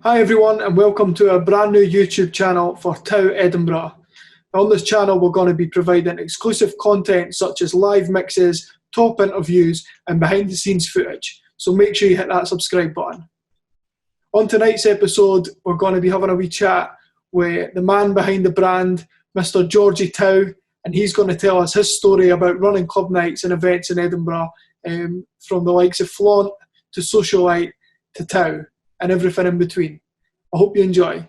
Hi everyone and welcome to a brand new YouTube channel for Tau Edinburgh. On this channel we're going to be providing exclusive content such as live mixes, top interviews and behind the scenes footage, so make sure you hit that subscribe button. On tonight's episode we're going to be having a wee chat with the man behind the brand, Mr. Georgie Tau, and he's going to tell us his story about running club nights and events in Edinburgh, from the likes of Flaunt to Socialite to Tau and everything in between. I hope you enjoy.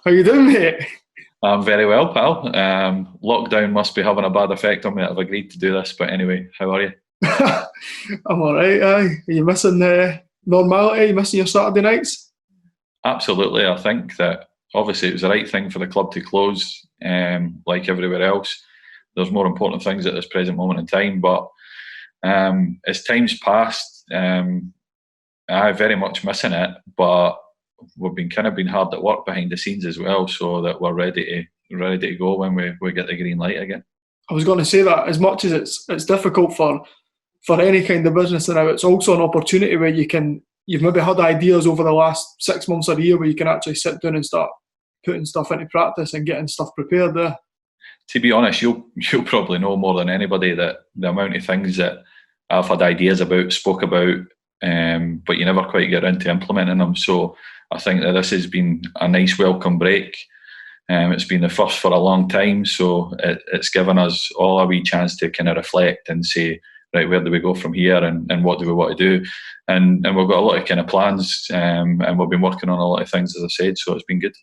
How you doing, mate? I'm very well, pal. Lockdown must be having a bad effect on me that I've agreed to do this, but anyway, how are you? I'm alright, aye. Are you missing normality? Are you missing your Saturday nights? Absolutely. I think that obviously it was the right thing for the club to close, like everywhere else. There's more important things at this present moment in time, but as time's passed, I'm very much missing it, but we've been hard at work behind the scenes as well, so that we're ready to go when we get the green light again. I was going to say that as much as it's difficult for any kind of business now, it's also an opportunity where you've maybe had ideas over the last 6 months or a year where you can actually sit down and start putting stuff into practice and getting stuff prepared there. To be honest, you'll probably know more than anybody that the amount of things that I've had ideas about, spoke about, but you never quite get into implementing them. So I think that this has been a nice welcome break. It's been the first for a long time, so it's given us all a wee chance to kind of reflect and say, right, where do we go from here and what do we want to do? And we've got a lot of kind of plans, and we've been working on a lot of things, as I said, so it's been good.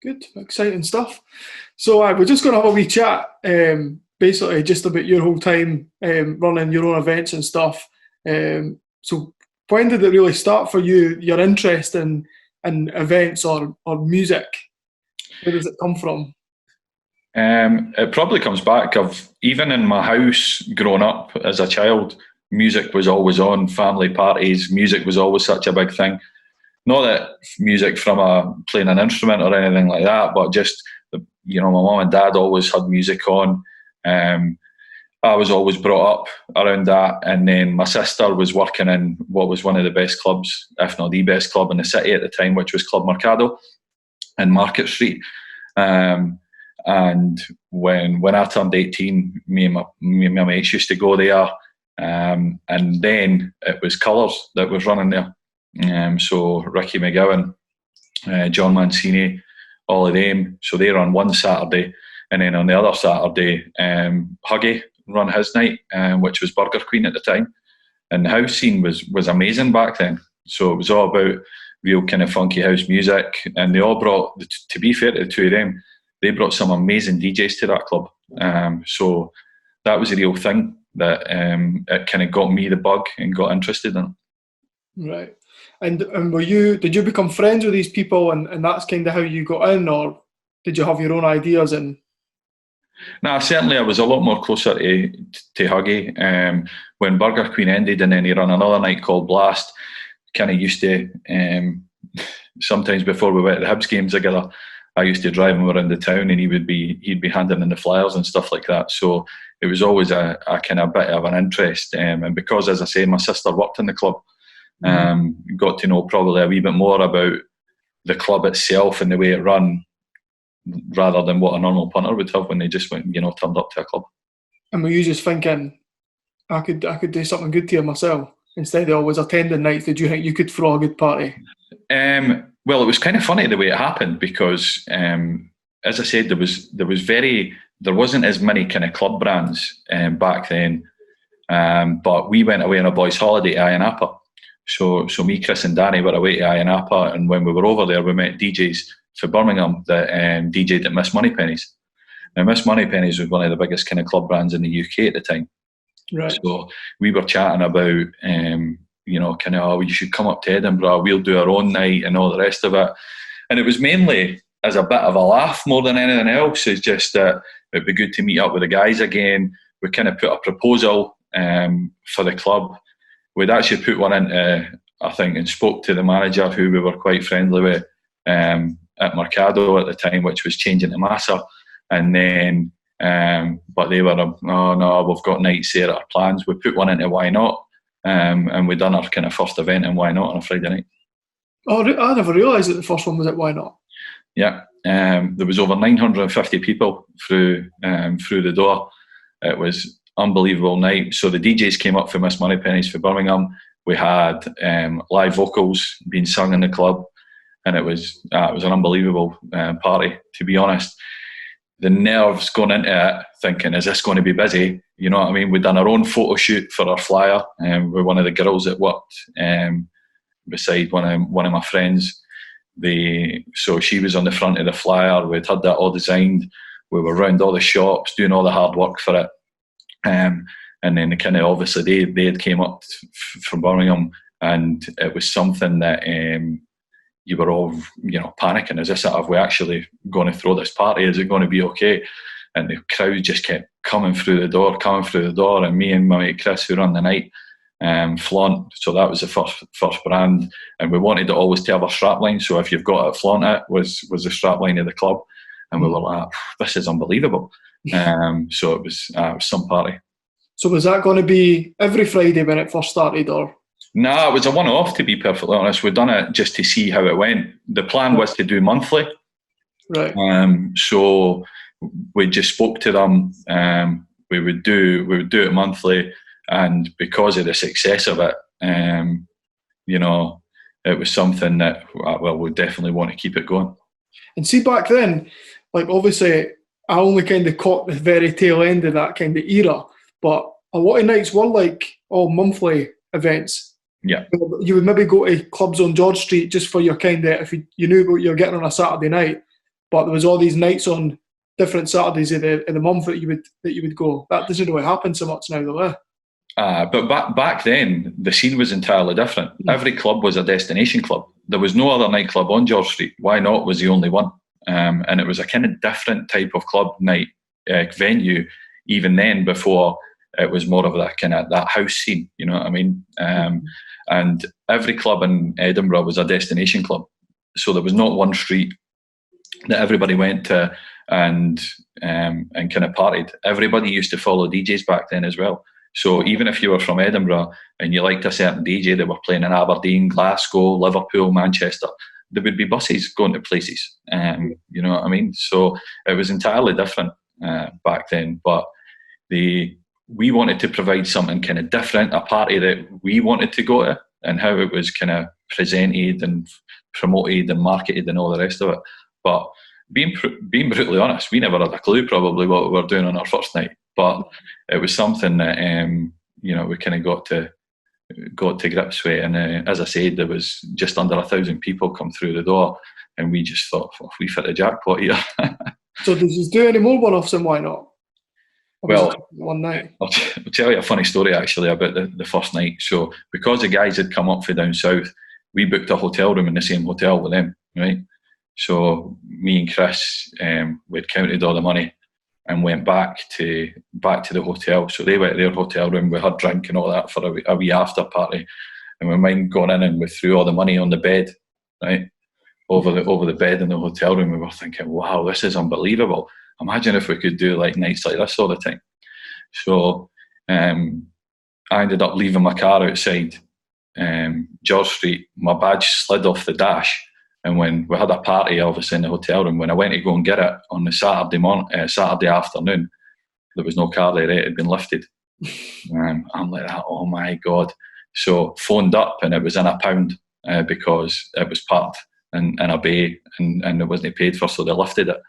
Good, exciting stuff. So we're just going to have a wee chat, basically just about your whole time running your own events and stuff. So when did it really start for you, your interest in events or music? Where does it come from? It probably comes back even in my house growing up as a child, music was always on, family parties, music was always such a big thing. Not that music from playing an instrument or anything like that, but just, my mum and dad always had music on. I was always brought up around that, and then my sister was working in what was one of the best clubs, if not the best club in the city at the time, which was Club Mercado in Market Street. And when I turned 18, me and my mates used to go there, and then it was Colours that was running there. So Ricky McGowan, John Mancini, all of them. So they run one Saturday, and then on the other Saturday, Huggy run his night, which was Burger Queen at the time. And the house scene was amazing back then. So it was all about real kind of funky house music, and they all brought, to be fair to the two of them, they brought some amazing DJs to that club. So that was a real thing that it kind of got me the bug and got interested in it. Right. And did you become friends with these people and that's kind of how you got in, or did you have your own ideas? No, certainly I was a lot more closer to Huggy. When Burger Queen ended and then he ran another night called Blast, kind of used to, sometimes before we went to the Hibs games together, I used to drive him around the town and he'd be handing in the flyers and stuff like that. So it was always a kind of bit of an interest. And because, as I say, my sister worked in the club, got to know probably a wee bit more about the club itself and the way it run, rather than what a normal punter would have when they just went, turned up to a club. And were you just thinking, I could do something good here myself instead of always attending nights? Did you think you could throw a good party? Well, it was kind of funny the way it happened because, as I said, there wasn't as many kind of club brands back then, but we went away on a boys' holiday to Ayanapa. So me, Kris and Danny were away to Ayanapa, and when we were over there, we met DJs for Birmingham that DJ'd at Miss Moneypenny's. Now, Miss Moneypenny's was one of the biggest kind of club brands in the UK at the time. Right. So we were chatting about, you should come up to Edinburgh, we'll do our own night and all the rest of it. And it was mainly as a bit of a laugh more than anything else. It's just that it'd be good to meet up with the guys again. We kind of put a proposal for the club. We'd actually put one into, I think, and spoke to the manager who we were quite friendly with. And at Mercado at the time, which was changing to Massa. And then, but they were, oh no, we've got nights there at our plans. We put one into Why Not, and we done our kind of first event in Why Not on a Friday night. Oh, I never realised that the first one was at Why Not. Yeah, there was over 950 people through the door. It was unbelievable night. So the DJs came up for Miss Moneypenny's for Birmingham. We had live vocals being sung in the club, and it was an unbelievable party. To be honest, the nerves going into it, thinking, is this going to be busy? You know what I mean? We'd done our own photo shoot for our flyer, with one of the girls that worked beside one of my friends. So she was on the front of the flyer. We'd had that all designed. We were around all the shops doing all the hard work for it. And then obviously they had came up from Birmingham, and it was something that you were all, panicking. Is this it? Are we actually going to throw this party? Is it going to be okay? And the crowd just kept coming through the door. And me and my mate Kris, who ran the night, Flaunt, so that was the first brand, and we wanted it always to have a strapline. So if you've got it, Flaunt it was the strapline of the club, and we were like, this is unbelievable. So it was some party. So was that going to be every Friday when it first started, or? No, it was a one-off, to be perfectly honest. We'd done it just to see how it went. The plan was to do monthly. Right. So we just spoke to them. We would do it monthly, and because of the success of it, it was something that we definitely want to keep it going. And see, back then, like obviously, I only kind of caught the very tail end of that kind of era, but a lot of nights were like all monthly events. Yeah. You would maybe go to clubs on George Street just for your kind of, if you knew what you're getting on a Saturday night, but there was all these nights on different Saturdays of the month that you would go. That doesn't really happen so much now, though. But back then, the scene was entirely different. Every club was a destination club. There was no other nightclub on George Street. Why Not was the only one. And it was a kind of different type of club night venue, even then, before it was more of that kind of that house scene, you know what I mean? And every club in Edinburgh was a destination club. So there was not one street that everybody went to and kind of partied. Everybody used to follow DJs back then as well. So even if you were from Edinburgh and you liked a certain DJ that were playing in Aberdeen, Glasgow, Liverpool, Manchester, there would be buses going to places. You know what I mean? So it was entirely different back then. But we wanted to provide something kind of different, a party that we wanted to go to, and how it was kind of presented and promoted and marketed and all the rest of it. But being brutally honest, we never had a clue probably what we were doing on our first night. But it was something that we kind of got to grips with. And as I said, there was just under 1,000 people come through the door, and we just thought, we fit the jackpot here. So did you do any more one-offs and Why Not? Well, one night. I'll tell you a funny story actually about the first night. So because the guys had come up from down south, we booked a hotel room in the same hotel with them, right? So me and Kris, we'd counted all the money and went back to the hotel. So they went to their hotel room. We had drink and all that for a wee after party, and we mind going in and we threw all the money on the bed, right, over the bed in the hotel room. We were thinking, wow, this is unbelievable. Imagine if we could do like nights like this all the time. So I ended up leaving my car outside George Street. My badge slid off the dash, and when we had a party, obviously in the hotel room, when I went to go and get it on the Saturday afternoon, there was no car there. It had been lifted. I'm like, oh my God. So phoned up, and it was in £1 because it was parked in a bay and it wasn't paid for, so they lifted it.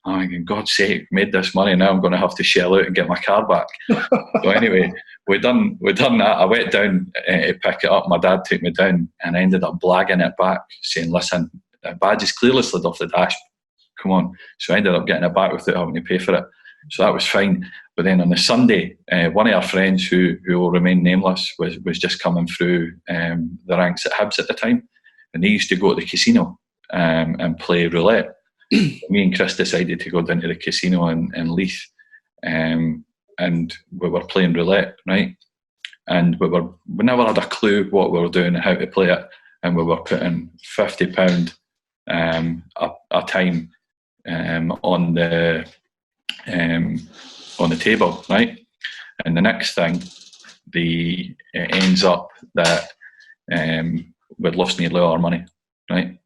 I'm thinking, God's sake, made this money, now I'm going to have to shell out and get my car back. So anyway, we done that. I went down to pick it up. My dad took me down, and I ended up blagging it back, saying, listen, the badge is clearly slid off the dash. Come on. So I ended up getting it back without having to pay for it. So that was fine. But then on the Sunday, one of our friends who will remain nameless was just coming through the ranks at Hibs at the time, and they used to go to the casino and play roulette. Me and Kris decided to go down to the casino in Leith, and we were playing roulette, right? And we never had a clue what we were doing and how to play it, and we were putting £50 a time on the table, right? And the next thing, it ends up that we'd lost nearly all our money, right?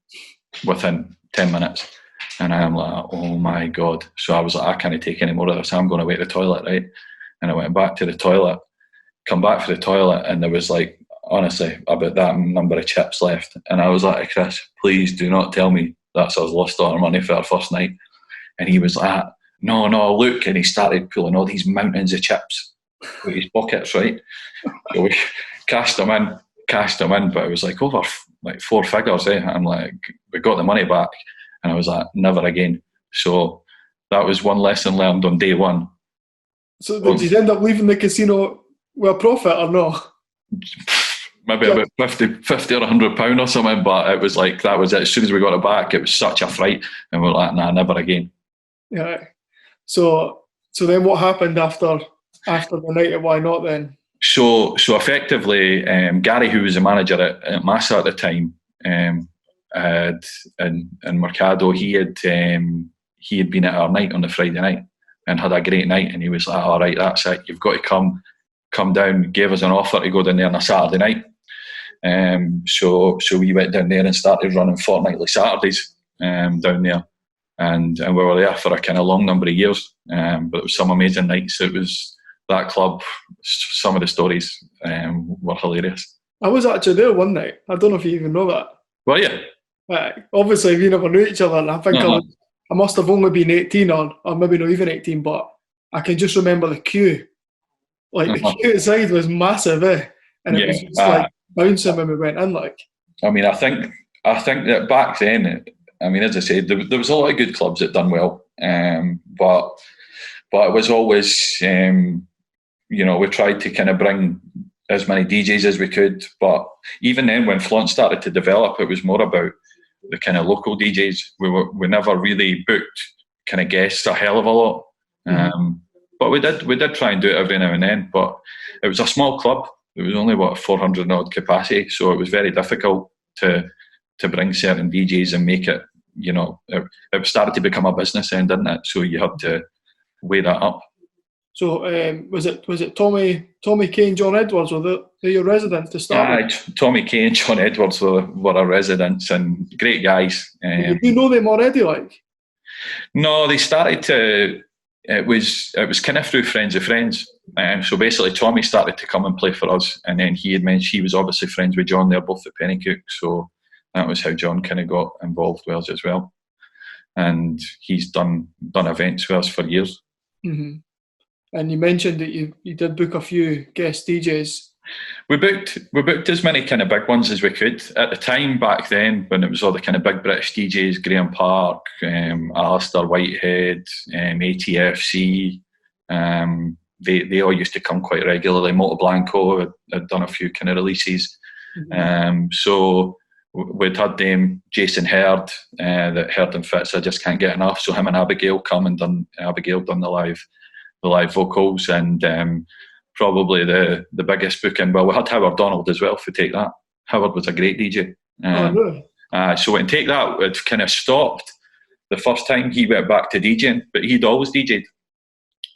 Within 10 minutes. And I'm like, oh my God. So I was like, I can't take any more of this. I'm going away to the toilet, right? And I went back to the toilet, come back for the toilet, and there was like, honestly, about that number of chips left. And I was like, Kris, please do not tell me that's us lost all our money for our first night. And he was like, no, look. And he started pulling all these mountains of chips out his pockets, right? So we cashed them in, but it was like over like 4 figures, eh? I'm like, we got the money back. And I was like, never again. So that was one lesson learned on day one. So did you end up leaving the casino with a profit or no? Maybe about 50 or £100 or something, but it was like, that was it. As soon as we got it back, it was such a fright. And we were like, nah, never again. Yeah. So then what happened after the night at Why Not then? So effectively, Gary, who was the manager at Massa at the time, had in Mercado, he had been at our night on the Friday night and had a great night, and he was like, all right, that's it, you've got to come down. Gave us an offer to go down there on a Saturday night. So we went down there and started running fortnightly Saturdays down there, and we were there for a kind of long number of years. But it was some amazing nights. It was that club. Some of the stories were hilarious. I was actually there one night. I don't know if you even know that. Well, yeah. Obviously, we never knew each other, and I think I must have only been 18 or maybe not even 18, but I can just remember the queue. Like, the queue outside was massive, eh? And it was just like bouncing when we went in, like. I mean, I think that back then, I mean, as I said, there was a lot of good clubs that done well, but it was always, we tried to kind of bring as many DJs as we could. But even then, when Flaunt started to develop, it was more about the kind of local DJs. We never really booked kind of guests a hell of a lot. But we did try and do it every now and then. But it was a small club. It was only 400 odd capacity, so it was very difficult to bring certain DJs and make it. It started to become a business then, didn't it? So you had to weigh that up. So was it Tommy Kay and John Edwards, were they your residents to start with? Tommy Kay and John Edwards were our residents, and great guys. Did you know them already, like? No, they started to. It was kind of through friends of friends. So basically, Tommy started to come and play for us, and then he had mentioned he was obviously friends with John. They're both at Pennycook, so that was how John kind of got involved with us as well. And he's done events with us for years. Mm-hmm. And you mentioned that you did book a few guest DJs. We booked as many kind of big ones as we could. At the time back then, when it was all the kind of big British DJs, Graham Park, Alistair Whitehead, ATFC, they all used to come quite regularly. Moto Blanco had done a few kind of releases. Mm-hmm. So we'd had them, Jason Herd, that Herd and Fitz, I just can't get enough. So him and Abigail done the live vocals, and probably the biggest booking. Well, we had Howard Donald as well, if we take that. Howard was a great DJ. Really? So when take that, it kind of stopped the first time he went back to DJing, but he'd always DJed.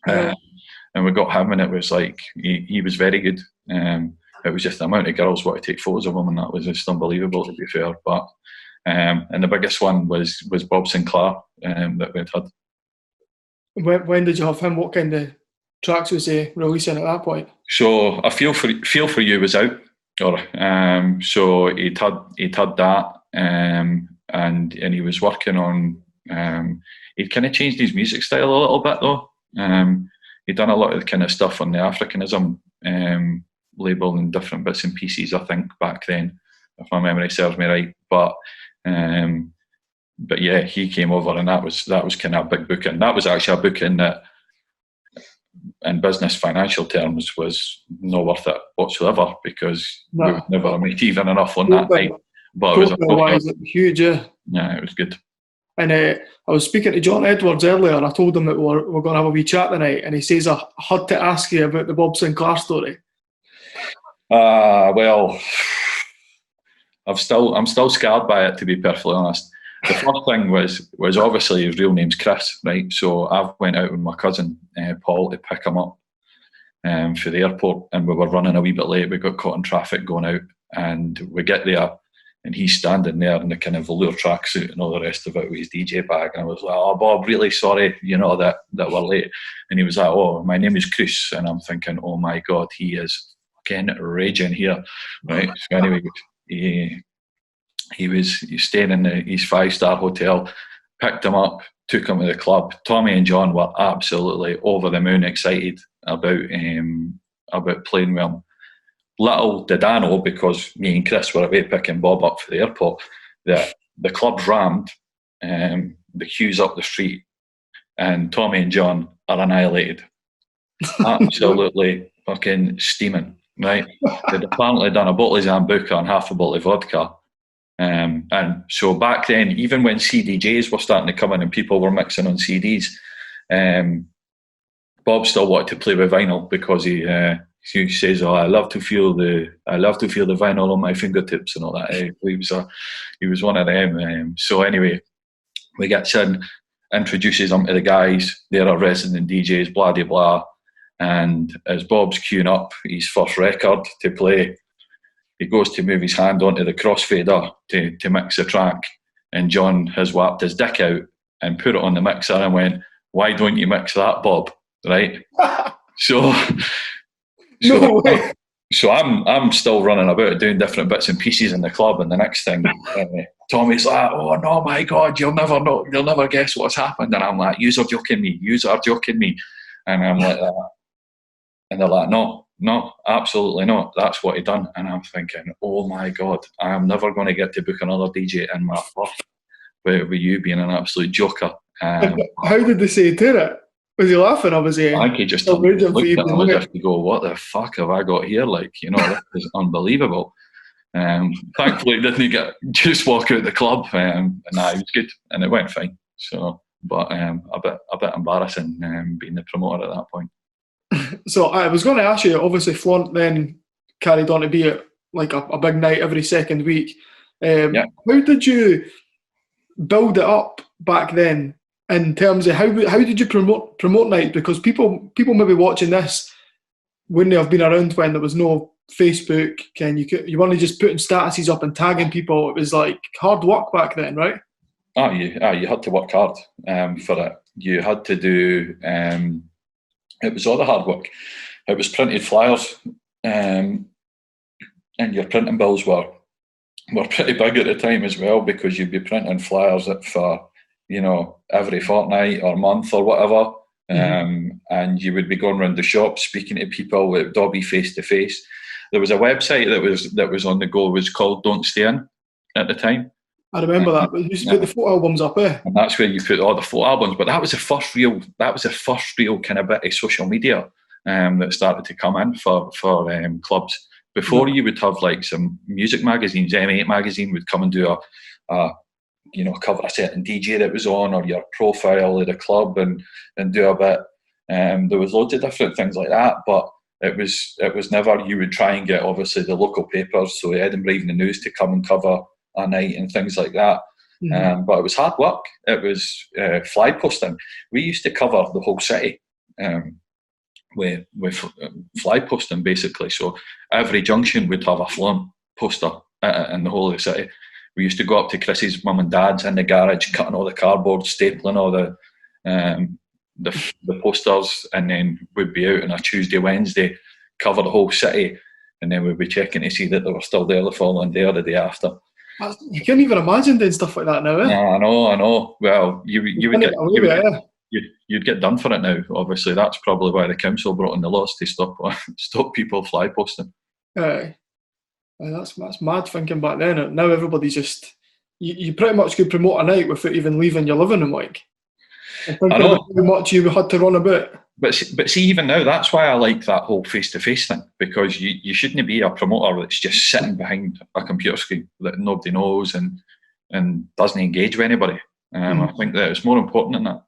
And we got him, and it was like, he was very good. It was just the amount of girls wanted to take photos of him, and that was just unbelievable, to be fair. But and the biggest one was Bob Sinclair that we'd had. When did you have him? What kind of tracks was he releasing at that point? So a Feel for You was out, so he'd had that, and he was working on. He'd kind of changed his music style a little bit though. He'd done a lot of the kind of stuff on the Africanism label and different bits and pieces, I think, back then, if my memory serves me right. But yeah, he came over, and that was kind of a big booking. That was actually a booking that, in business financial terms, was not worth it whatsoever, because we would never make even enough on that night. But it was huge, yeah. Yeah, it was good. And I was speaking to John Edwards earlier, and I told him that we're going to have a wee chat tonight, and he says, I had to ask you about the Bob Sinclair story. Well, I'm still scarred by it, to be perfectly honest. the first thing was obviously his real name's Kris, right? So I went out with my cousin Paul to pick him up for the airport, and we were running a wee bit late. We got caught in traffic going out, and we get there, and he's standing there in the kind of velour tracksuit and all the rest of it with his DJ bag. And I was like, "Oh, Bob, really sorry, that we're late." And he was like, "Oh, my name is Kris," and I'm thinking, "Oh my God, he is fucking raging here," right? So anyway, he's staying in his 5-star hotel, picked him up, took him to the club. Tommy and John were absolutely over the moon excited about playing with him. Little did I know, because me and Kris were away picking Bob up for the airport, that the club rammed the queues up the street, and Tommy and John are annihilated. Absolutely fucking steaming, right? They'd apparently done a bottle of Zambuca and half a bottle of vodka. And so back then, even when CDJs were starting to come in and people were mixing on CDs, Bob still wanted to play with vinyl, because he says, "Oh, I love to feel the vinyl on my fingertips," and all that. He was one of them. So anyway, we get in, introduces him to the guys. They're our resident DJs, blah blah blah. And as Bob's queuing up his first record to play, he goes to move his hand onto the crossfader to mix the track, and John has whapped his dick out and put it on the mixer and went, "Why don't you mix that, Bob?" Right? So I'm still running about doing different bits and pieces in the club, and the next thing, Tommy's like, "Oh no, my God, you'll never guess what's happened." And I'm like, "You're joking me," and I'm like that, and they're like, No, absolutely not. That's what he done. And I'm thinking, oh my God, I am never going to get to book another DJ in my life with you being an absolute joker. How did they say to it? Was he laughing, or was he? I think he just looked at him as if to go, "What the fuck have I got here? Like, this is unbelievable." Thankfully, didn't just walk out the club, and it was good, and it went fine. So, but a bit embarrassing being the promoter at that point. So I was going to ask you, obviously Flaunt then carried on to be like a big night every second week. How did you build it up back then, in terms of how did you promote nights? Because people maybe watching this wouldn't have been around when there was no Facebook, and you weren't just putting statuses up and tagging people. It was like hard work back then, right? You had to work hard for it. You had to do... it was all the hard work. It was printed flyers, and your printing bills were pretty big at the time as well, because you'd be printing flyers for every fortnight or month or whatever, and you would be going around the shop speaking to people. It would all be face to face. There was a website that was on the go. It was called Don't Stay In at the time. I remember that. But you used to put the photo albums up, and that's where you put all the photo albums. But that was the first real kind of bit of social media that started to come in for clubs. Before you would have like some music magazines. M8 magazine would come and do a cover a certain DJ that was on, or your profile of the club, and do a bit. There was loads of different things like that, but it was never. You would try and get obviously the local papers, so Edinburgh Evening News, to come and cover a night and things like that. But it was hard work. It was fly posting. We used to cover the whole city with fly posting, basically. So every junction would have a Flaunt poster in the whole of the city. We used to go up to Chris's mum and dad's in the garage, cutting all the cardboard, stapling all the posters, and then we'd be out on a Tuesday, Wednesday, cover the whole city, and then we'd be checking to see that they were still there the following day or the day after. You can't even imagine doing stuff like that now, eh? No, I know. Well, you'd get done for it now. Obviously, that's probably why the council brought in the laws to stop people fly posting. That's mad thinking back then. Now everybody's just you pretty much could promote a night without even leaving your living room. Like, I know how much you had to run about. But see, even now, that's why I like that whole face-to-face thing, because you shouldn't be a promoter that's just sitting behind a computer screen that nobody knows and doesn't engage with anybody. I think that it's more important than that.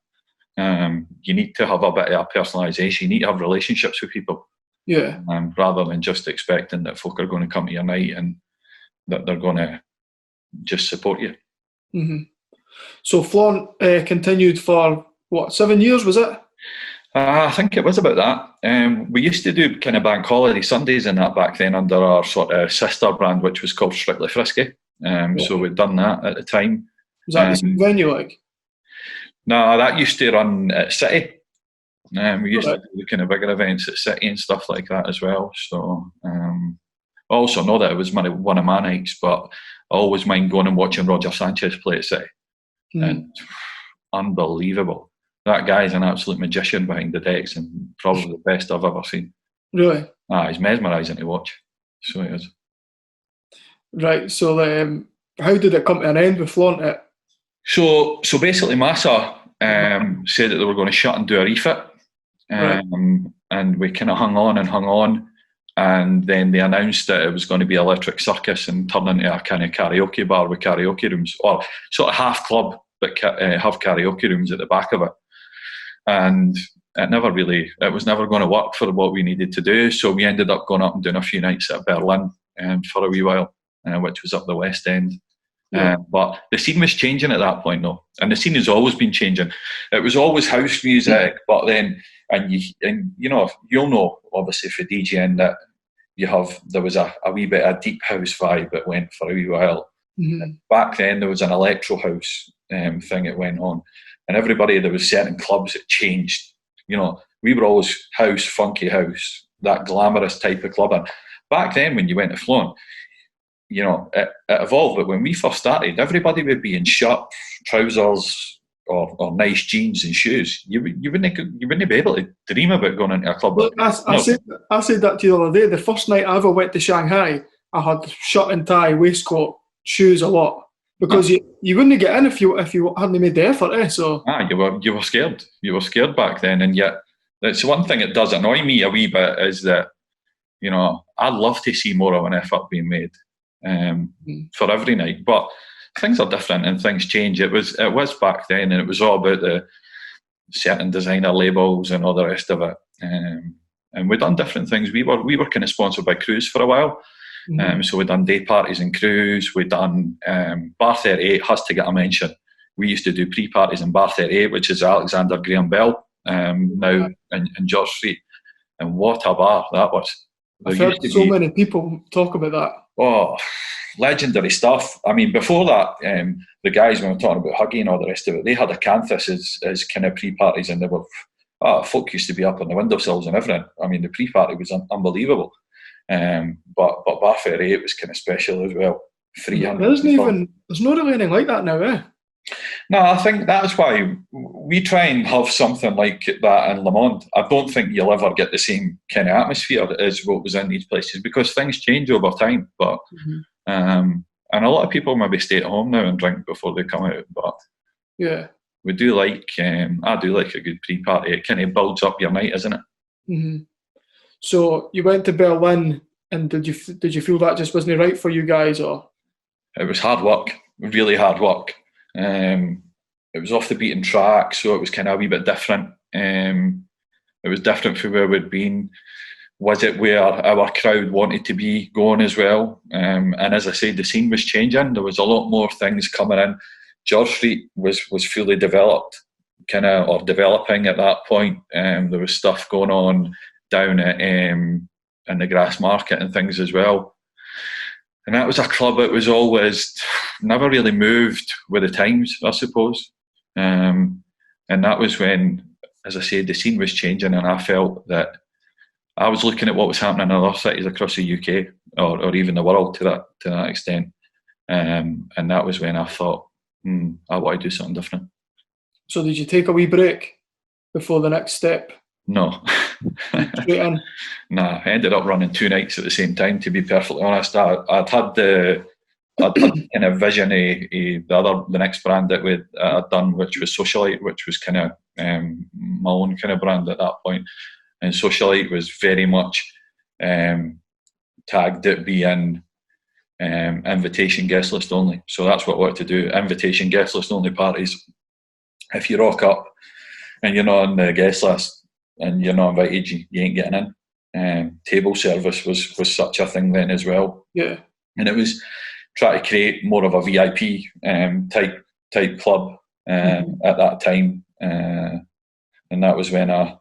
You need to have a bit of a personalisation. You need to have relationships with people. Yeah. Rather than just expecting that folk are going to come to your night and that they're going to just support you. So Flaunt continued for, what, 7 years, was it? I think it was about that. We used to do kind of bank holiday Sundays and that back then under our sort of sister brand, which was called Strictly Frisky. So we'd done that at the time. Was that the same venue, like? No, that used to run at City. We used Right. to do kind of bigger events at City and stuff like that as well. So I also know that it was one of my nights, but I always mind going and watching Roger Sanchez play at City. And unbelievable. That guy's an absolute magician behind the decks and probably the best I've ever seen. Really? He's mesmerising to watch. So it is. Right, so how did it come to an end with Flaunt? So basically Massa said that they were going to shut and do a refit. And we kind of hung on. And then they announced that it was going to be Electric Circus and turn into a kind of karaoke bar with karaoke rooms, or sort of half club, but have karaoke rooms at the back of it. And it was never going to work for what we needed to do. So we ended up going up and doing a few nights at Berlin for a wee while, which was up the West End. But the scene was changing at that point, though, and the scene has always been changing. It was always house music, but then, you'll know, obviously, for DJing that there was a wee bit of deep house vibe that went for a wee while. Back then, there was an electro house thing that went on, and there was certain clubs that changed. We were always house, funky house, that glamorous type of club. And back then, when you went to Flaunt, it evolved. But when we first started, everybody would be in shirt, trousers, or nice jeans and shoes. You wouldn't be able to dream about going into a club. Look, I said that to you the other day. The first night I ever went to Shanghai, I had shirt and tie, waistcoat, shoes a lot. Because you wouldn't get in if you hadn't made the effort, So you were scared. You were scared back then, and yet that's one thing that does annoy me a wee bit is that I'd love to see more of an effort being made for every night, but things are different and things change. It was back then, and it was all about the certain designer labels and all the rest of it. And we'd done different things. We were kind of sponsored by Cruise for a while. So we'd done day parties in Cruise. We'd done Bar 38 has to get a mention. We used to do pre-parties in Bar 38, which is Alexander Graham Bell now in George Street. And what a bar that was. I've heard so many people talk about that. Oh, legendary stuff. I mean, before that, the guys, when we're talking about Huggy and all the rest of it, they had Acanthus as kind of pre-parties, and they were, folk used to be up on the windowsills and everything. I mean, the pre-party was unbelievable. But Bar 38 was kind of special as well. 300. There's not really anything like that now, No, I think that's why we try and have something like that in Le Monde. I don't think you'll ever get the same kind of atmosphere as what was in these places, because things change over time. But and a lot of people maybe stay at home now and drink before they come out. But we do like I do like a good pre-party. It kind of builds up your night, isn't it? So you went to Berlin, and did you feel that just wasn't right for you guys, or? It was hard work, really hard work. It was off the beaten track, so it was kind of a wee bit different. It was different from where we'd been. Was it where our crowd wanted to be going as well? And as I said, the scene was changing. There was a lot more things coming in. George Street was fully developed, or developing at that point. There was stuff going on down at in the Grass Market and things as well. And that was a club that was always never really moved with the times, I suppose. And that was when, as I said, the scene was changing, and I felt that I was looking at what was happening in other cities across the UK or even the world to that extent. And that was when I thought, I want to do something different. So did you take a wee break before the next step? No. Straight in? Nah, I ended up running 2 nights at the same time, to be perfectly honest. I'd had the kind of vision the next brand that I'd done, which was Socialite, which was kind of my own kind of brand at that point. And Socialite was very much tagged at being invitation guest list only. So that's what I wanted to do, invitation guest list only parties. If you rock up and you're not on the guest list and you're not invited, you ain't getting in. Table service was such a thing then as well. Yeah. And it was trying to create more of a VIP type type club at that time, and that was when a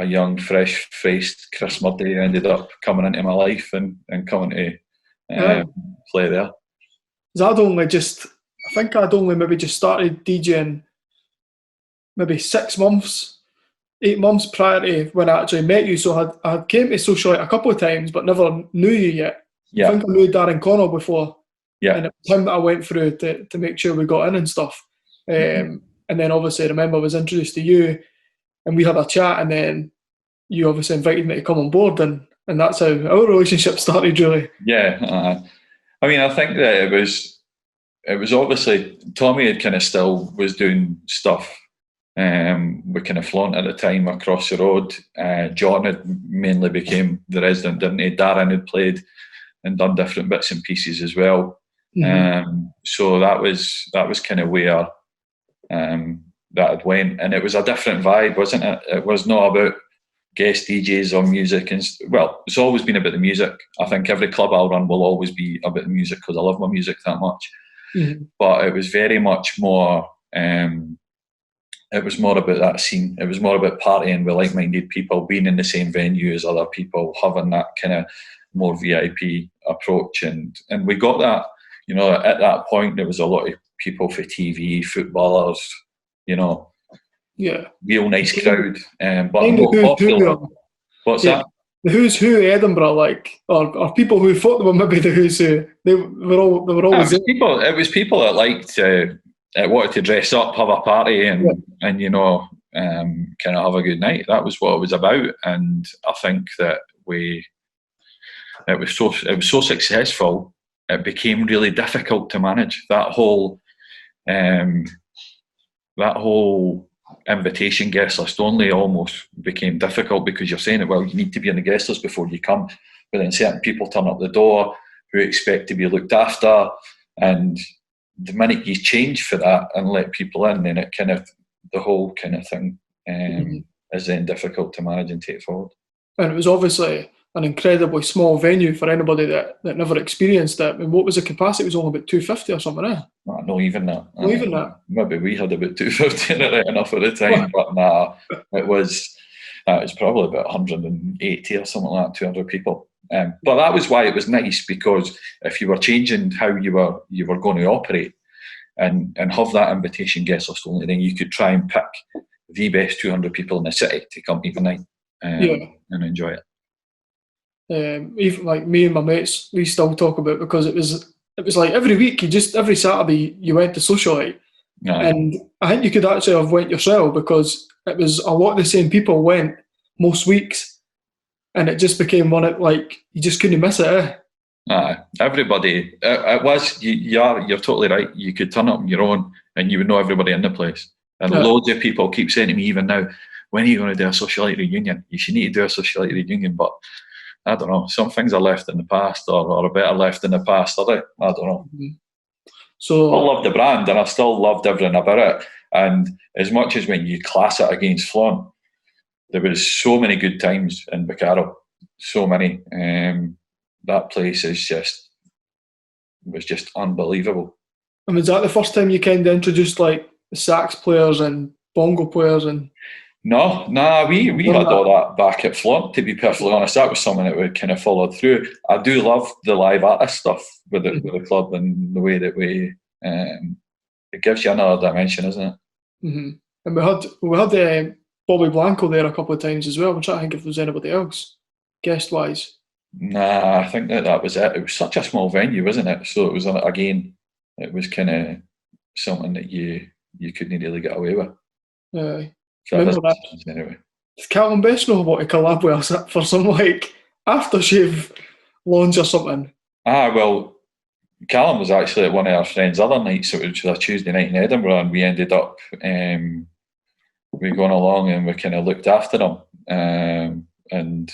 young, fresh-faced Kris Murdy ended up coming into my life and coming to play there. I think I'd only maybe just started DJing maybe 6 months, 8 months prior to when I actually met you. So I had came to Socialite a couple of times, but never knew you yet. Yeah. I think I knew Darren Connell before. Yeah. And it was him that I went through to make sure we got in and stuff. And then obviously I remember I was introduced to you and we had a chat, and then you obviously invited me to come on board, and that's how our relationship started, really. Yeah. I mean, I think that it was obviously Tommy had kind of still was doing stuff with kind of Flaunt at the time across the road. John had mainly became the resident, didn't he? Darren had played and done different bits and pieces as well. So that was kind of where that had went, and it was a different vibe, wasn't it? It was not about guest DJs or music, and well, it's always been about the music. I think every club I'll run will always be about the music because I love my music that much. But it was very much more. It was more about that scene. It was more about partying with like-minded people, being in the same venue as other people, having that kind of more VIP approach, and we got that. You know, at that point there was a lot of people for TV, footballers. You know, real nice crowd. But more popular. What's that? The who's who Edinburgh, like, or people who thought they were maybe the who's who. They were always there. It was people that liked, wanted to dress up, have a party, and you know, kind of have a good night. That was what it was about, and I think that it was so successful. It became really difficult to manage that whole invitation guest list. Only almost became difficult because you're saying that, well, you need to be on the guest list before you come, but then certain people turn up the door who expect to be looked after, and the minute you change for that and let people in, then it kind of the whole kind of thing is then difficult to manage and take forward. And it was obviously an incredibly small venue for anybody that never experienced it. I mean, what was the capacity? It was only about 250 or something, eh? Not even that. Not even that. Maybe we had about 250 in it enough at the time, but nah, it was probably about 180 or something like that, 200 people. But that was why it was nice, because if you were changing how you were going to operate and have that invitation guest list only, then you could try and pick the best 200 people in the city to come even night and enjoy it. Even like me and my mates, we still talk about it, because it was like every week, every Saturday you went to Socialite, and I think you could actually have went yourself, because it was a lot of the same people went most weeks, and it just became one of, like, you just couldn't miss it. Everybody, it was. You're totally right. You could turn up on your own, and you would know everybody in the place. And loads of people keep saying to me even now, "When are you going to do a Socialite reunion? You should need to do a Socialite reunion." But I don't know. Some things are left in the past, or are better left in the past, are they? I don't know. So I love the brand, and I still loved everything about it. And as much as when you class it against Flaunt, there was so many good times in Bacaro. So many. That place was just unbelievable. I mean, is that the first time you kind of introduced like the sax players and bongo players and? No, we had all that back at Flaunt, to be perfectly honest. That was something that we kind of followed through. I do love the live artist stuff with the club, and the way that it gives you another dimension, isn't it? And we had Bobby Blanco there a couple of times as well. I'm trying to think if there was anybody else, guest-wise. Nah, I think that was it. It was such a small venue, wasn't it? So it was, again, it was kind of something that you couldn't really get away with. Remember that? Anyway. Does Calvin Best know what to collab with us for some like aftershave lounge or something? Well, Callum was actually at one of our friends' other nights, which was a Tuesday night in Edinburgh, and we ended up we going along and we kind of looked after them, and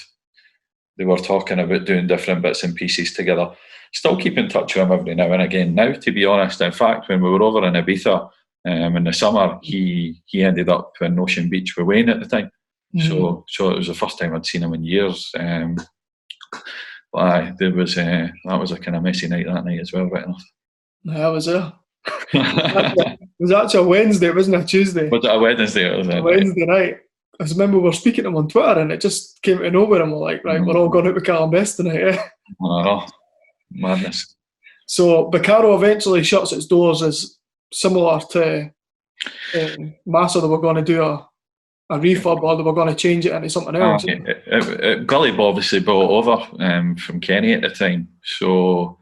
they were talking about doing different bits and pieces together. Still keep in touch with him every now and again. Now, to be honest, in fact, when we were over in Ibiza in the summer, he ended up in Ocean Beach with Wayne at the time. So it was the first time I'd seen him in years. But there was that was a kind of messy night that night as well, right enough. I was there. It was actually a Wednesday, it wasn't a Tuesday. Was it a Wednesday? Or was it A Wednesday night. I just remember we were speaking to him on Twitter and it just came to nowhere and we're like, right, we're all going out with Callum-Best tonight, eh? Oh, madness. So Bacaro eventually shuts its doors as similar to Massa. They were going to do a refurb, or they were going to change it into something else. Gully obviously brought over from Kenny at the time, so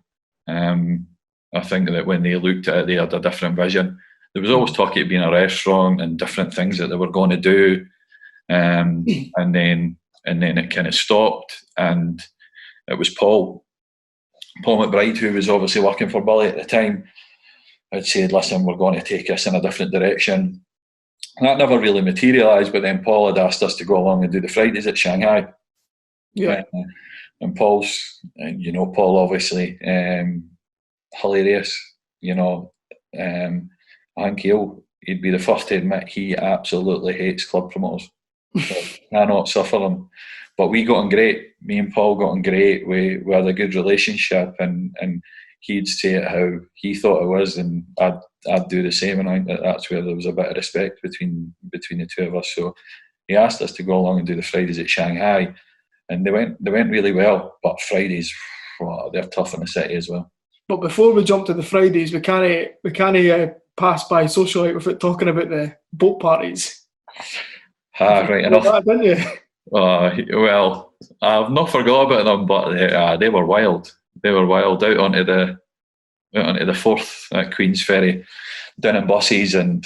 I think that when they looked at it, they had a different vision. There was always talk of it being a restaurant and different things that they were going to do, and then it kind of stopped, and it was Paul McBride, who was obviously working for Billy at the time, had said, listen, we're going to take us in a different direction. And that never really materialised, but then Paul had asked us to go along and do the Fridays at Shanghai. Yeah. And Paul's, you know, Paul obviously, hilarious, you know. I think he'd be the first to admit he absolutely hates club promoters. Cannot suffer them. But we got on great. Me and Paul got on great. We had a good relationship, and he'd say it how he thought it was, and I'd do the same. And I think that's where there was a bit of respect between the two of us. So he asked us to go along and do the Fridays at Shanghai, and they went really well. But Fridays, they're tough in the city as well. But before we jump to the Fridays, we can't pass by Socialite without talking about the boat parties. Right enough. That, didn't you? Well, I've not forgot about them, but they were wild. They were wild out onto the Forth at Queen's Ferry, down in buses, and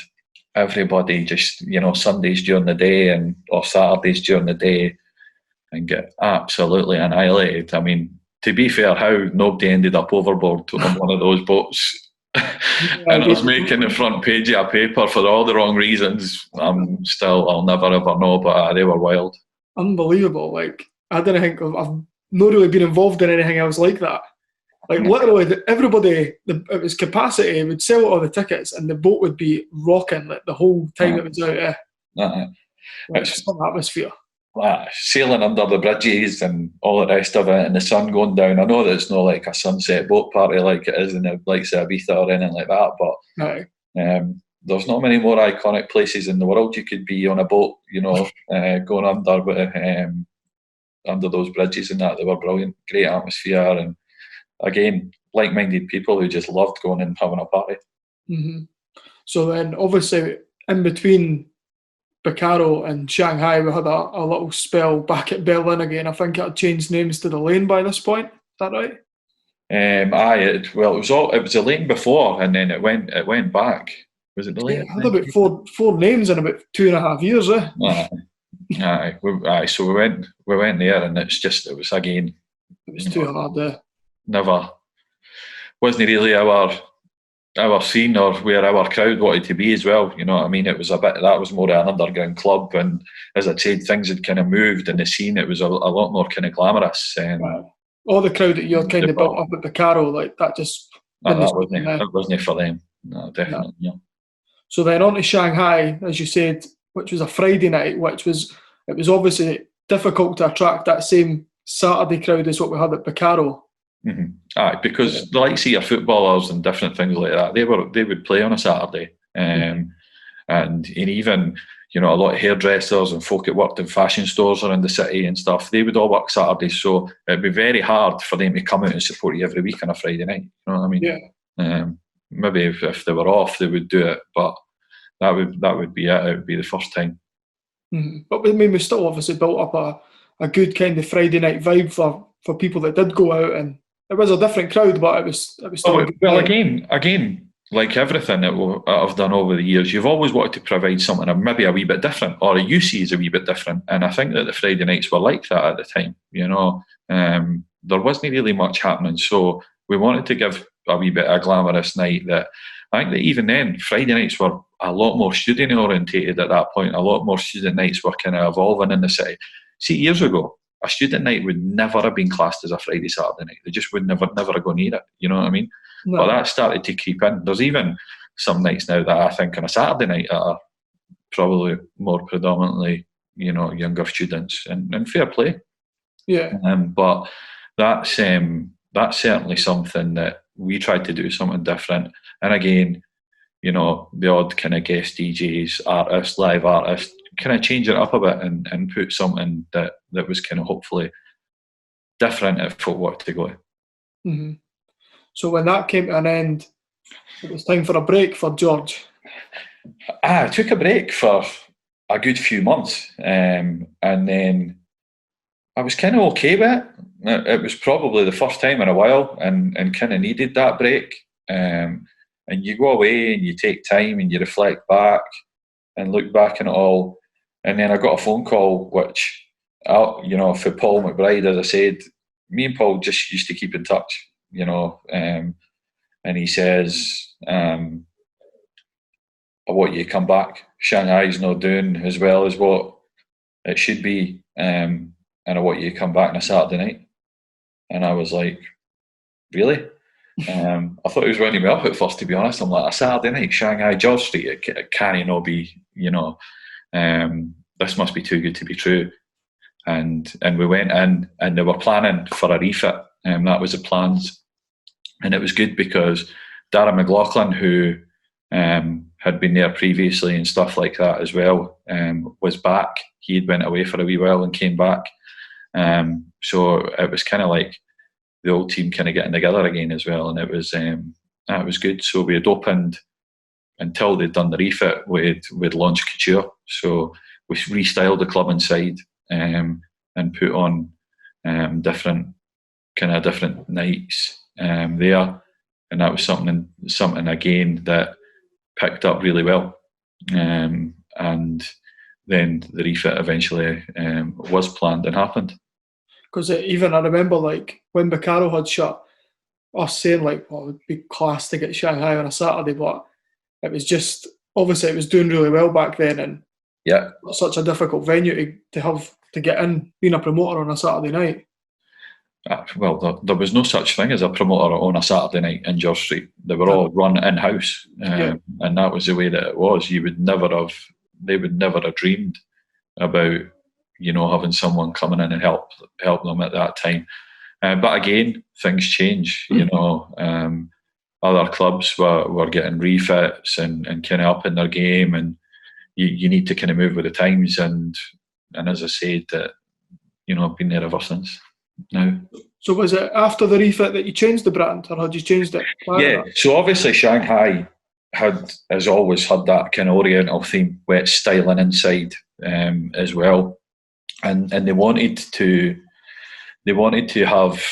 everybody just, you know, Sundays during the day or Saturdays during the day, and get absolutely annihilated. I mean, to be fair, how nobody ended up overboard on one of those boats. And I was making the front page of a paper for all the wrong reasons. I'll never ever know, but they were wild. Unbelievable. Like, I didn't think I've not really been involved in anything else like that. Like, literally, everybody, it was capacity, would sell all the tickets and the boat would be rocking like the whole time it was out. It's some atmosphere. Sailing under the bridges and all the rest of it, and the sun going down. I know that it's not like a sunset boat party like it is in the likes of Ibiza or anything like that, but there's not many more iconic places in the world you could be on a boat, you know, going under those bridges and that. They were brilliant, great atmosphere, and again, like-minded people who just loved going and having a party. Mm-hmm. So then, obviously, in between Bacaro and Shanghai, we had a little spell back at Berlin again. I think it had changed names to the Lane by this point. Is that right? It was a Lane before, and then it went back. Was it the Lane? It had about four names in about 2.5 years, eh? So we went there, and it was again. It was too hard there. Never wasn't really our scene or where our crowd wanted to be as well. You know what I mean? It was that was more an underground club, and as I said, things had kind of moved in the scene. It was a lot more kind of glamorous. Wow. All the crowd that you're kind of built up at Bacaro, like that just it wasn't for them. No, definitely not. So then on to Shanghai, as you said, which was a Friday night, it was obviously difficult to attract that same Saturday crowd as what we had at Bacaro. Mm-hmm. Because the likes of your footballers and different things like that, they would play on a Saturday, and even, you know, a lot of hairdressers and folk that worked in fashion stores around the city and stuff, they would all work Saturdays, so it'd be very hard for them to come out and support you every week on a Friday night. You know what I mean? Yeah. Maybe if they were off, they would do it, but that would be it. It would be the first time. Mm-hmm. But I mean, we still obviously built up a good kind of Friday night vibe for people that did go out, and it was a different crowd, but it was still a good vibe. Again, like everything that I've done over the years, you've always wanted to provide something maybe a wee bit different, or you see as a wee bit different. And I think that the Friday nights were like that at the time. You know, there wasn't really much happening, so we wanted to give a wee bit of a glamorous night. That I think that even then, Friday nights were a lot more student orientated at that point. A lot more student nights were kind of evolving in the city. See, years ago, a student night would never have been classed as a Friday, Saturday night. They just would never have gone near it. You know what I mean? No. But that started to creep in. There's even some nights now that I think on a Saturday night are probably more predominantly, you know, younger students, and fair play. Yeah. But that's certainly something that we tried to do something different. And again, you know, the odd kind of guest DJs, artists, live artists, kind of change it up a bit and put something that was kind of hopefully different if folk wanted to go. Mm-hmm. So when that came to an end, it was time for a break for George. I took a break for a good few months, and then I was kind of okay with it. It was probably the first time in a while, and kind of needed that break. And you go away and you take time and you reflect back and look back on it all. And then I got a phone call, which, you know, for Paul McBride, as I said, me and Paul just used to keep in touch, you know. And he says, I want you to come back. Shanghai's not doing as well as what it should be. And I want you to come back on a Saturday night. And I was like, really? I thought he was winding me up at first, to be honest. I'm like, a Saturday night, Shanghai, George Street, it can't not be, you know, this must be too good to be true. And we went in and they were planning for a refit. That was the plans. And it was good because Darren McLaughlin, who had been there previously and stuff like that as well, was back. He'd went away for a wee while and came back. So it was kind of like the old team kind of getting together again as well, and it was good. So we had opened until they'd done the refit. We'd launched Couture, so we restyled the club inside and put on different nights there, and that was something again that picked up really well. And then the refit eventually was planned and happened. Because even I remember, like, when Bacaro had shut, us saying, like, well, it would be class to get Shanghai on a Saturday, but it was just, obviously it was doing really well back then, and yeah, such a difficult venue to have to get in, being a promoter on a Saturday night. Well, there was no such thing as a promoter on a Saturday night in George Street. They were all run in-house, and that was the way that it was. They would never have dreamed about, you know, having someone coming in and help them at that time. But again, things change. You know, other clubs were getting refits and kind of up in their game, and you need to kind of move with the times. And as I said, that, you know, I've been there ever since now. So was it after the refit that you changed the brand, or had you changed it? Yeah. So obviously Shanghai has always had that kind of Oriental theme, wet styling inside as well. And they wanted to have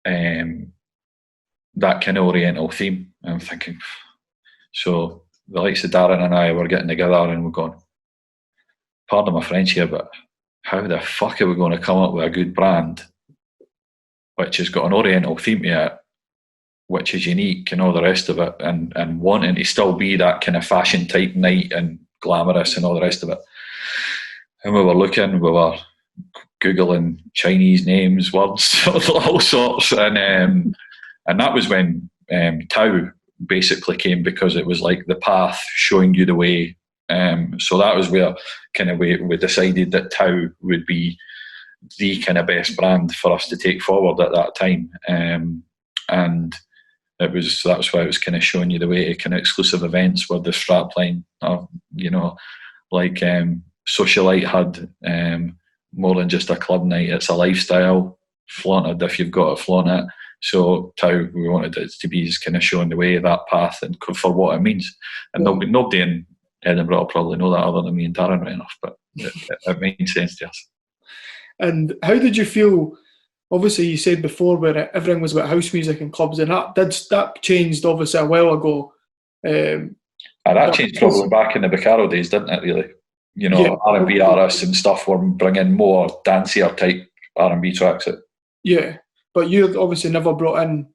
that kind of Oriental theme. I'm thinking, so the likes of Darren and I were getting together and we're going, pardon my French here, but how the fuck are we going to come up with a good brand which has got an Oriental theme to it, which is unique and all the rest of it, and wanting to still be that kind of fashion type night and glamorous and all the rest of it. And we were Googling Chinese names, words, all sorts, and that was when Tao basically came, because it was like the path showing you the way. So that was where kind of we decided that Tao would be the kind of best brand for us to take forward at that time, and that's why it was kind of showing you the way to kind of exclusive events with the strapline, you know, like Socialite had more than just a club night, it's a lifestyle. Flaunted, if you've got to flaunt it. So Tao, we wanted it to be kind of showing the way, that path, and for what it means. And nobody in Edinburgh will probably know that other than me and Darren right enough, but it made sense to us. And how did you feel? Obviously, you said before where everything was about house music and clubs, and that changed obviously a while ago. That changed probably back in the Bacaro days, didn't it? Really, you know, yeah. R&B artists and stuff were bringing more dancier type R&B tracks out. Yeah, but you obviously never brought in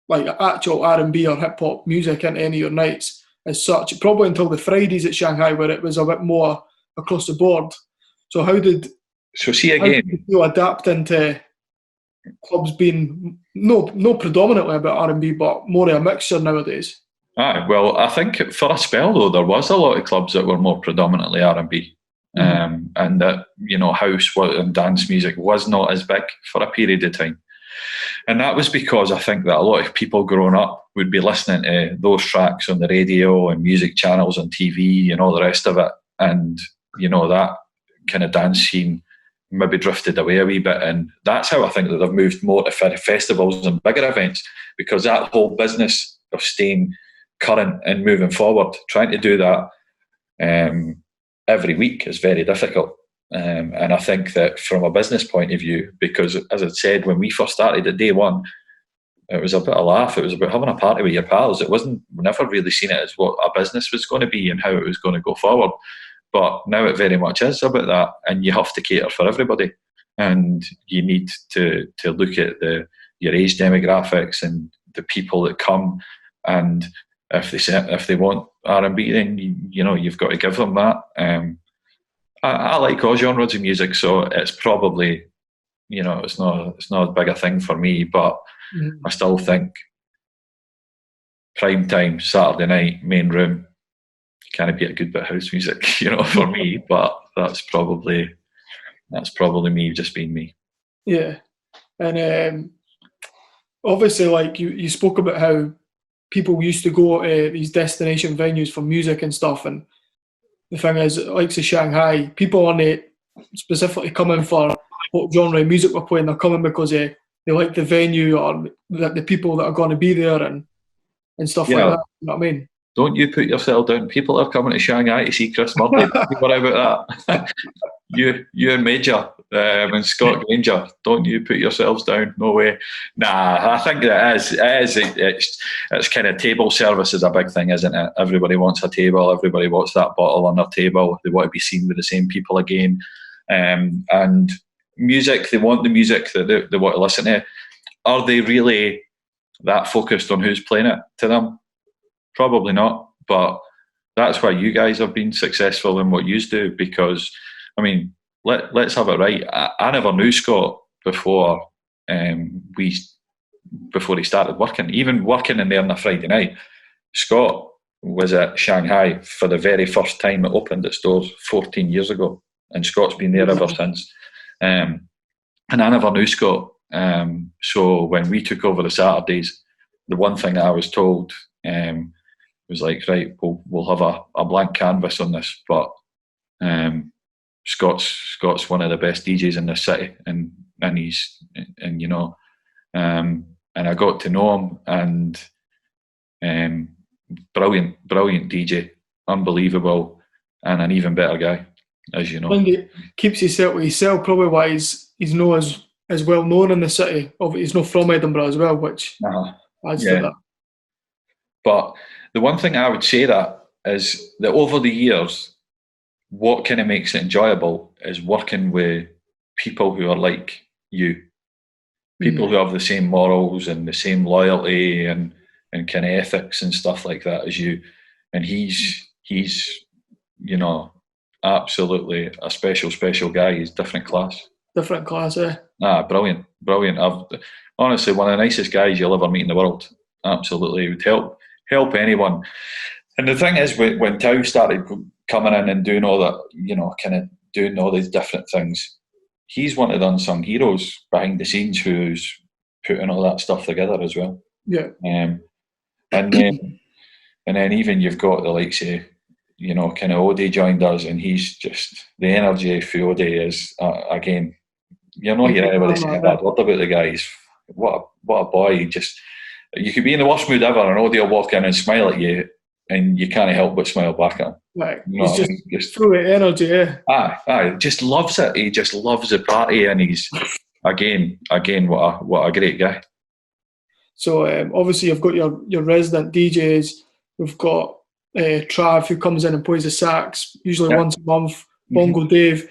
like actual R&B or hip hop music into any of your nights as such. Probably until the Fridays at Shanghai, where it was a bit more across the board. So how did you adapt into clubs being no predominantly about R&B, but more of a mixture nowadays? Well, I think for a spell though, there was a lot of clubs that were more predominantly R&B, and that, you know, house and dance music was not as big for a period of time. And that was because I think that a lot of people growing up would be listening to those tracks on the radio and music channels on TV and all the rest of it. And, that kind of dance scene maybe drifted away a wee bit. And that's how I think that they've moved more to festivals and bigger events, because that whole business of staying current and moving forward, trying to do that every week is very difficult. And I think that from a business point of view, because as I said, when we first started at day one, it was a bit of a laugh. It was about having a party with your pals. We never really seen it as what a business was going to be and how it was going to go forward. But now it very much is about that, and you have to cater for everybody. And you need to look at your age demographics and the people that come. And if they want R&B, then you've got to give them that. I like all genres of music, so it's probably it's not as big a thing for me. But I still think prime time Saturday night main room kind of be a good bit of house music, for me. But that's probably me just being me. Yeah, and obviously, like you spoke about how people used to go to these destination venues for music and stuff, and the thing is, like say Shanghai, people aren't specifically coming for what genre of music we're playing. They're coming because they like the venue or the people that are going to be there and stuff like that. You know what I mean? Don't you put yourself down. People are coming to Shanghai to see Kris Murdy. Don't worry about that. you and Major and Scott Granger, don't you put yourselves down. No way. Nah, I think that it's kind of table service is a big thing, isn't it? Everybody wants a table. Everybody wants that bottle on their table. They want to be seen with the same people again. And music, they want the music that they want to listen to. Are they really that focused on who's playing it to them? Probably not, but that's why you guys have been successful in what you do, because, I mean, let's have it right. I never knew Scott before he started working. Even working in there on a Friday night, Scott was at Shanghai for the very first time it opened its doors 14 years ago, and Scott's been there ever since. And I never knew Scott. So when we took over the Saturdays, the one thing that I was told was like, right, we'll have a blank canvas on this, but Scott's one of the best DJs in this city, and I got to know him, and brilliant DJ, unbelievable, and an even better guy, as you know. And he keeps himself with himself, probably why he's not as well known in the city. He's not from Edinburgh as well, which adds to that. But the one thing I would say that is that over the years, what kind of makes it enjoyable is working with people who are like you, people who have the same morals and the same loyalty and kind of ethics and stuff like that as you. And he's absolutely a special guy. He's different class. Brilliant. Honestly, one of the nicest guys you'll ever meet in the world. Absolutely, he would help anyone. And the thing is, when Tao started coming in and doing all that, kind of doing all these different things, he's one of the unsung heroes behind the scenes who's putting all that stuff together as well. Yeah. And then even you've got the likes of, kind of Ode joined us, and he's just, the energy for Ode is, again, you're not hearing anybody saying a bad word about the guy. What a boy. You could be in the worst mood ever, and Ode will walk in and smile at you, and you can't help but smile back at him. Right. He's just full of energy, yeah. Just loves it. He just loves the party, and he's, again, what a great guy. So obviously you've got your resident DJs. We've got Trav, who comes in and plays the sax, usually once a month. Bongo Dave,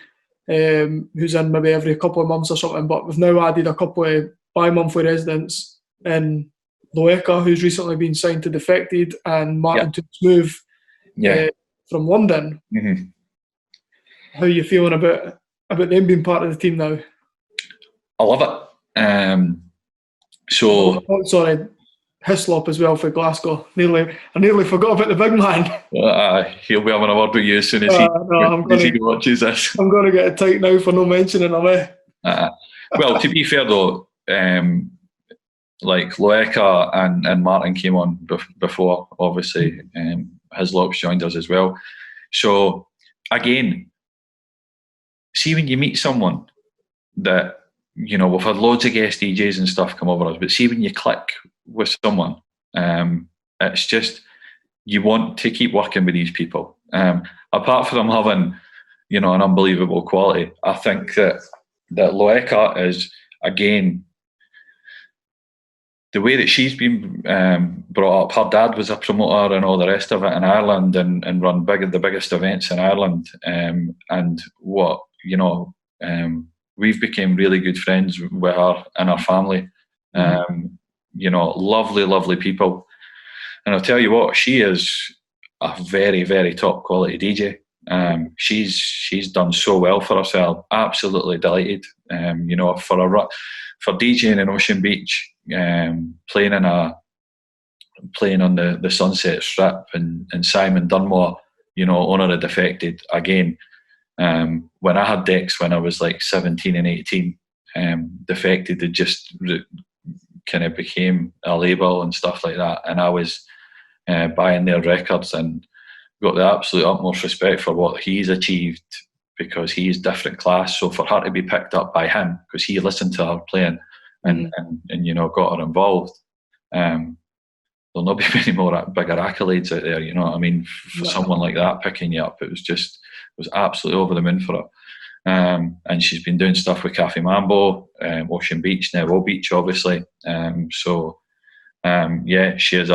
who's in maybe every couple of months or something. But we've now added a couple of bi-monthly residents in Loeka, who's recently been signed to Defected, and Martin Too Smooth from London. Mm-hmm. How are you feeling about them being part of the team now? I love it. Sorry, Hislop as well for Glasgow. I nearly forgot about the big man. He'll be having a word with you as soon as he watches this. I'm going to get it tight now for no mentioning him. Well, to be fair though, like Loeka and Martin came on before, obviously. Hislop's joined us as well. So again, see when you meet someone that, you know, we've had loads of guest DJs and stuff come over us, but see when you click with someone, it's just, you want to keep working with these people. Apart from them having, you know, an unbelievable quality, I think that Loeka is, again, the way that she's been brought up. Her dad was a promoter and all the rest of it in Ireland, and run the biggest events in Ireland. And what, you know, we've become really good friends with her and her family. You know, lovely people. And I'll tell you what, she is a very, very top quality DJ. She's done so well for herself. Absolutely delighted. You know, for DJing in Ocean Beach, playing on the Sunset Strip, and Simon Dunmore, you know, owner of Defected. Again, when I had decks when I was like 17 and 18, Defected had just kind of became a label and stuff like that, and I was buying their records and got the absolute utmost respect for what he's achieved, because he's different class. So for her to be picked up by him, because he listened to her playing and you know, got her involved, there'll not be many more bigger accolades out there, you know what I mean, for someone like that picking you up. It was absolutely over the moon for her. And she's been doing stuff with Cafe Mambo, Ocean Beach, now O Beach, obviously. Yeah, she's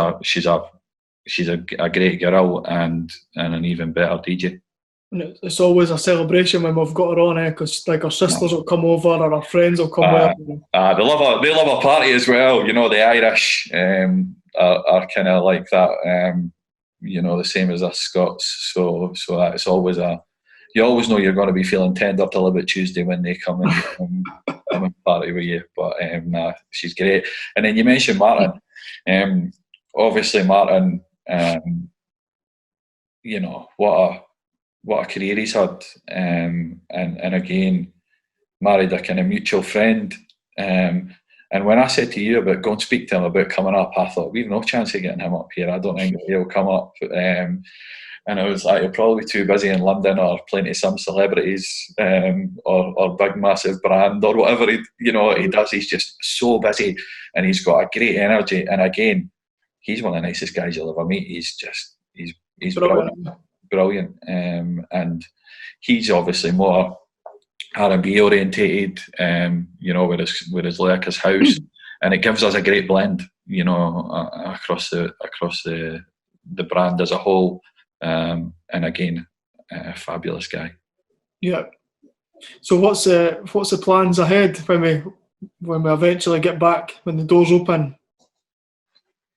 a great girl and an even better DJ. It's always a celebration when we've got her on, because like our sisters will come over, or our friends will come over. They love a party as well. You know, the Irish are kind of like that. You know, the same as us Scots. So it's always you always know you're going to be feeling tender till about Tuesday when they come and party with you. But she's great. And then you mentioned Martin. Obviously Martin, you know, what a career he's had, and again, married a kind of mutual friend. And when I said to you about go and speak to him about coming up, I thought we've no chance of getting him up here. I don't think he'll come up. And I was like, you're probably too busy in London or playing to some celebrities, or big massive brand or whatever he does. He's just so busy, and he's got a great energy. And again, he's one of the nicest guys you'll ever meet. He's brilliant. And he's obviously more R&B orientated, you know, with his Loeka's House, and it gives us a great blend, you know, across the brand as a whole. And again, a fabulous guy. Yeah. So what's the plans ahead when we eventually get back, when the doors open?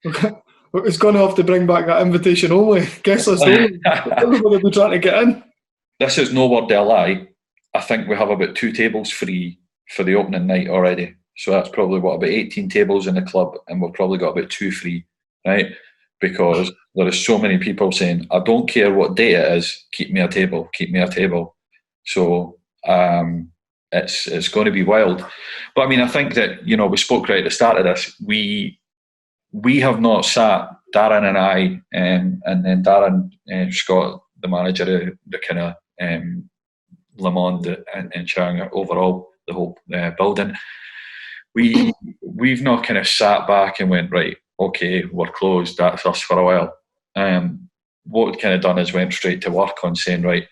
It's going to have to bring back that invitation only. Guest list only. Everybody will be trying to get in. This is no word of a lie. I think we have about 2 tables free for the opening night already. So that's probably about 18 tables in the club, and we've probably got about 2 free, right? Because there is so many people saying, I don't care what day it is, keep me a table. So it's going to be wild. But I mean, I think that, you know, we spoke right at the start of this. We have not sat, Darren and I, and then Darren Scott, the manager of the kind of Le Monde and Chang overall, the whole building. We've not kind of sat back and went, right, okay, we're closed, that's us for a while. What we've kind of done is went straight to work on saying, right,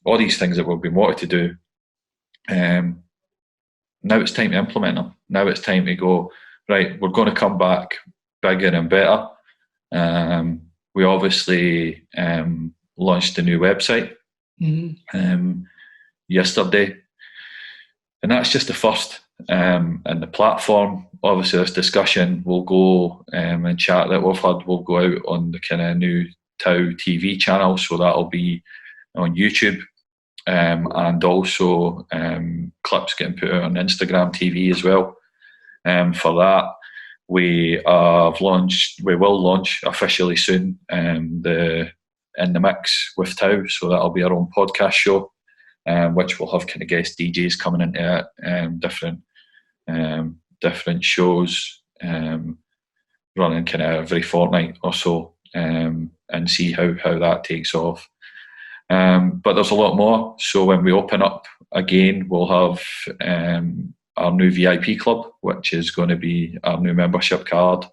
all these things that we've been wanting to do, now it's time to implement them. Now it's time to go, right, we're going to come back bigger and better. We obviously launched a new website yesterday, and that's just the first. And the platform, obviously this discussion will go and chat that we've had will go out on the kind of new Tau TV channel, so that'll be on YouTube, and also clips getting put out on Instagram TV as well. For that, we will launch officially soon the In the Mix with Tau, so that'll be our own podcast show, which will have kind of guest DJs coming into it, different different shows, running kind of every fortnight or so, and see how that takes off. But there's a lot more. So when we open up again, we'll have our new VIP club, which is going to be our new membership card,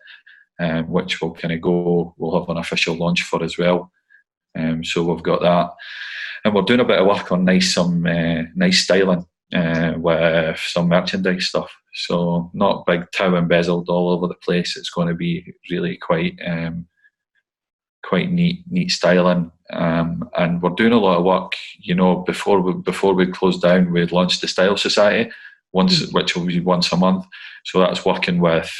which we'll have an official launch for as well. So we've got that, and we're doing a bit of work on nice styling with some merchandise stuff. So not big tow embezzled all over the place. It's going to be really quite neat styling, and we're doing a lot of work. Before we close down, we launched the Style Society which will be once a month. So that's working with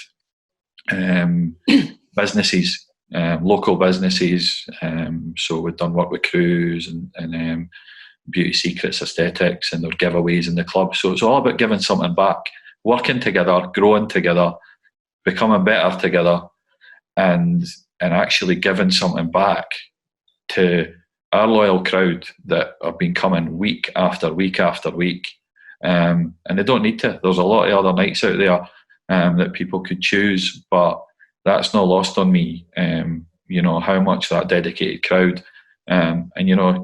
businesses, local businesses. So we've done work with Cruise and Beauty Secrets Aesthetics, and their giveaways in the club. So it's all about giving something back, working together, growing together, becoming better together, and actually giving something back to our loyal crowd that have been coming week after week after week. And they don't need to. There's a lot of other nights out there that people could choose, but that's not lost on me. How much that dedicated crowd, and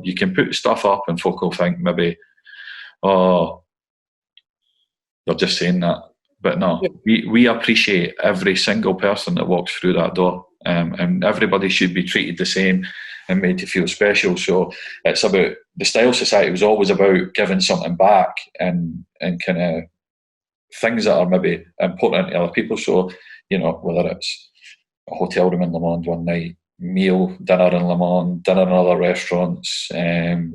you can put stuff up and folk will think maybe, oh, they're just saying that. But no, we appreciate every single person that walks through that door, and everybody should be treated the same and made to feel special. So it's about, the Style Society was always about giving something back and kind of things that are maybe important to other people. So, whether it's a hotel room in Le Mans one night, dinner in Le Mans, dinner in other restaurants, kind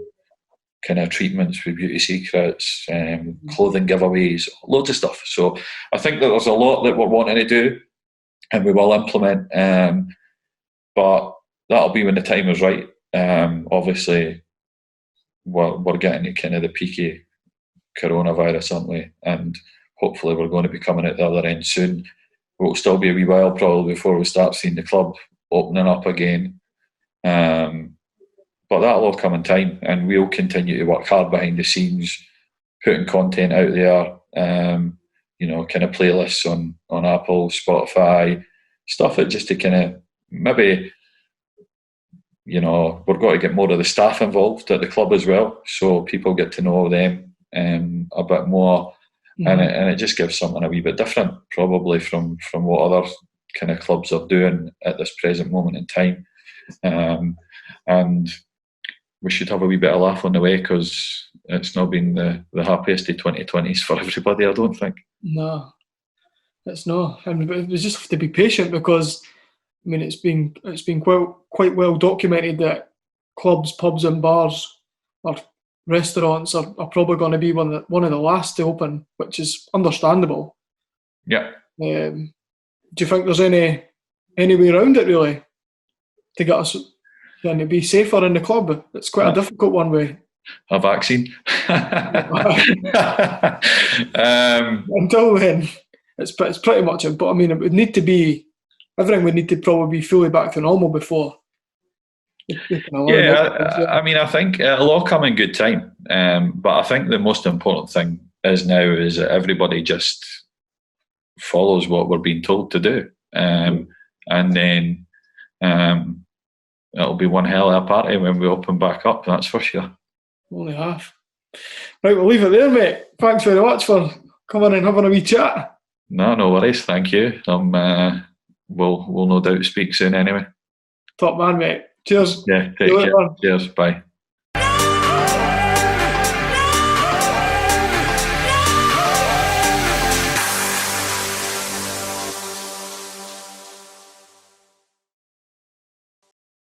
of treatments with Beauty Secrets, clothing giveaways, loads of stuff. So I think that there's a lot that we're wanting to do and we will implement, but that'll be when the time is right. Obviously, we're getting to kind of the peaky coronavirus, aren't we? And hopefully we're going to be coming out the other end soon. It'll still be a wee while probably before we start seeing the club opening up again. But that'll all come in time, and we'll continue to work hard behind the scenes, putting content out there, kind of playlists on Apple, Spotify, stuff that just to kind of maybe, we've got to get more of the staff involved at the club as well, so people get to know them a bit more, and it just gives something a wee bit different, probably from what other kind of clubs are doing at this present moment in time, and we should have a wee bit of laugh on the way, because it's not been the happiest of 2020s for everybody, I don't think. No, it's not, and we just have to be patient, because it's been quite well documented that clubs, pubs and bars or restaurants are probably going to be one of the last to open, which is understandable. Yeah. Do you think there's any way around it, really, to get us to be safer in the club? It's quite a difficult one way. A vaccine. Until then, it's pretty much it. But it would need to be, everything would need to probably be fully back to normal before. I think it'll all come in good time. But I think the most important thing is that everybody just follows what we're being told to do. And then it'll be one hell of a party when we open back up, that's for sure. Only half. Right, we'll leave it there, mate. Thanks very much for coming and having a wee chat. No worries, thank you. We'll no doubt speak soon anyway. Top man, mate. Cheers. Yeah, take care. Cheers, bye.